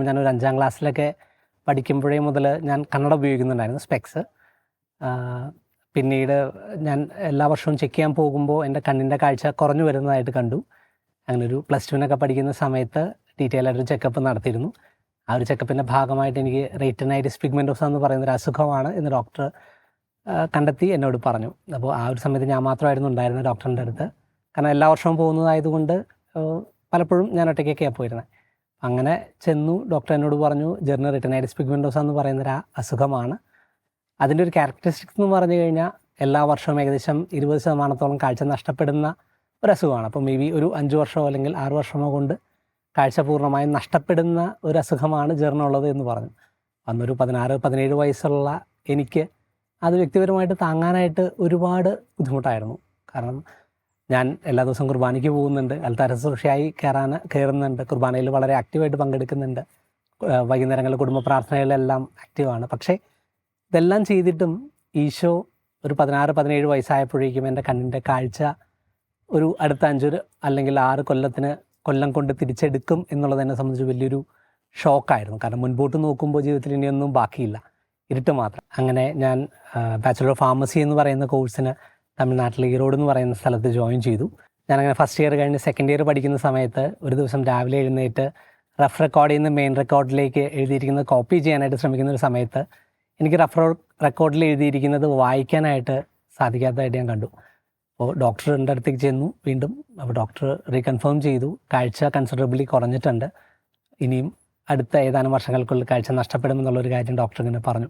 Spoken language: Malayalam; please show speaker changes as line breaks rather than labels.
ഞാനൊരു 5ാം ക്ലാസ്സിലൊക്കെ പഠിക്കുമ്പോഴേ മുതൽ ഞാൻ കണ്ണട ഉപയോഗിക്കുന്നുണ്ടായിരുന്നു, സ്പെക്സ്. പിന്നീട് ഞാൻ എല്ലാ വർഷവും ചെക്ക് ചെയ്യാൻ പോകുമ്പോൾ എൻ്റെ കണ്ണിൻ്റെ കാഴ്ച കുറഞ്ഞു വരുന്നതായിട്ട് കണ്ടു. അങ്ങനെ ഒരു +2 പഠിക്കുന്ന സമയത്ത് ഡീറ്റെയിൽ ആയിട്ടൊരു ചെക്കപ്പ് നടത്തിയിരുന്നു. ആ ഒരു ചെക്കപ്പിൻ്റെ ഭാഗമായിട്ട് എനിക്ക് റെറ്റിനൈറ്റിസ് പിഗ്മെൻറ്റോസ എന്ന് പറയുന്നൊരു അസുഖമാണ് എന്ന് ഡോക്ടർ കണ്ടെത്തി എന്നോട് പറഞ്ഞു. അപ്പോൾ ആ ഒരു സമയത്ത് ഞാൻ മാത്രമായിരുന്നു ഉണ്ടായിരുന്നത് ഡോക്ടറിൻ്റെ അടുത്ത്. കാരണം എല്ലാ വർഷവും പോകുന്നതായതുകൊണ്ട് പലപ്പോഴും ഞാൻ ഒറ്റയ്ക്കൊക്കെയാണ് പോയിരുന്നത്. അങ്ങനെ ചെന്നു, ഡോക്ടർ എന്നോട് പറഞ്ഞു ജെർണൽ റെറ്റിനൈറ്റിസ് പിഗ്മെൻറ്റോസ എന്ന് പറയുന്നൊരു അസുഖമാണ്. അതിൻ്റെ ഒരു ക്യാരക്ടറിസ്റ്റിക്സ് എന്ന് പറഞ്ഞു കഴിഞ്ഞാൽ എല്ലാ വർഷവും ഏകദേശം 20% കാഴ്ച നഷ്ടപ്പെടുന്ന ഒരു അസുഖമാണ്. അപ്പോൾ മേ ബി ഒരു 5 വർഷമോ അല്ലെങ്കിൽ 6 വർഷമോ കൊണ്ട് കാഴ്ച പൂർണ്ണമായും നഷ്ടപ്പെടുന്ന ഒരു അസുഖമാണ് ജെർണുള്ളത് എന്ന് പറഞ്ഞു. അന്നൊരു 16-17 വയസ്സുള്ള എനിക്ക് അത് വ്യക്തിപരമായിട്ട് താങ്ങാനായിട്ട് ഒരുപാട് ബുദ്ധിമുട്ടായിരുന്നു. കാരണം ഞാൻ എല്ലാ ദിവസവും കുർബാനയ്ക്ക് പോകുന്നുണ്ട്, അൽത്താര ശുശ്രൂഷയായി കയറുന്നുണ്ട്, കുർബാനയിൽ വളരെ ആക്റ്റീവായിട്ട് പങ്കെടുക്കുന്നുണ്ട്, വൈകുന്നേരങ്ങളിൽ കുടുംബ പ്രാർത്ഥനകളിലെല്ലാം ആക്റ്റീവാണ്. പക്ഷേ ഇതെല്ലാം ചെയ്തിട്ടും ഈശോ ഒരു 16-17 വയസ്സായപ്പോഴേക്കും എൻ്റെ കണ്ണിൻ്റെ കാഴ്ച ഒരു അടുത്ത 5 അല്ലെങ്കിൽ 6 കൊല്ലം കൊണ്ട് തിരിച്ചെടുക്കും എന്നുള്ളത് എന്നെ സംബന്ധിച്ച് വലിയൊരു ഷോക്കായിരുന്നു. കാരണം മുൻപോട്ട് നോക്കുമ്പോൾ ജീവിതത്തിൽ ഇനിയൊന്നും ബാക്കിയില്ല, ഇരുട്ട് മാത്രം. അങ്ങനെ ഞാൻ ബാച്ചുലർ ഓഫ് ഫാർമസി എന്ന് പറയുന്ന കോഴ്സിന് തമിഴ്നാട്ടിലെ ഈറോഡ് എന്ന് പറയുന്ന സ്ഥലത്ത് ജോയിൻ ചെയ്തു. ഞാനങ്ങനെ ഫസ്റ്റ് ഇയർ കഴിഞ്ഞ് സെക്കൻഡ് ഇയർ പഠിക്കുന്ന സമയത്ത് ഒരു ദിവസം രാവിലെ എഴുന്നേറ്റ് റഫ് റെക്കോർഡിൽ നിന്ന് മെയിൻ റെക്കോർഡിലേക്ക് എഴുതിയിരിക്കുന്നത് കോപ്പി ചെയ്യാനായിട്ട് ശ്രമിക്കുന്ന ഒരു സമയത്ത് എനിക്ക് റഫ് റെക്കോർഡിൽ എഴുതിയിരിക്കുന്നത് വായിക്കാനായിട്ട് സാധിക്കാത്തതായിട്ട് ഞാൻ കണ്ടു. അപ്പോൾ ഡോക്ടറിൻ്റെ അടുത്തേക്ക് ചെന്നു വീണ്ടും. അപ്പോൾ ഡോക്ടർ റീകൺഫേം ചെയ്തു, കാഴ്ച കൺസിഡറബിളി കുറഞ്ഞിട്ടുണ്ട്, ഇനിയും അടുത്ത ഏതാനും വർഷങ്ങൾക്കുള്ളിൽ കാഴ്ച നഷ്ടപ്പെടുമെന്നുള്ളൊരു കാര്യം ഡോക്ടർ ഇങ്ങനെ പറഞ്ഞു.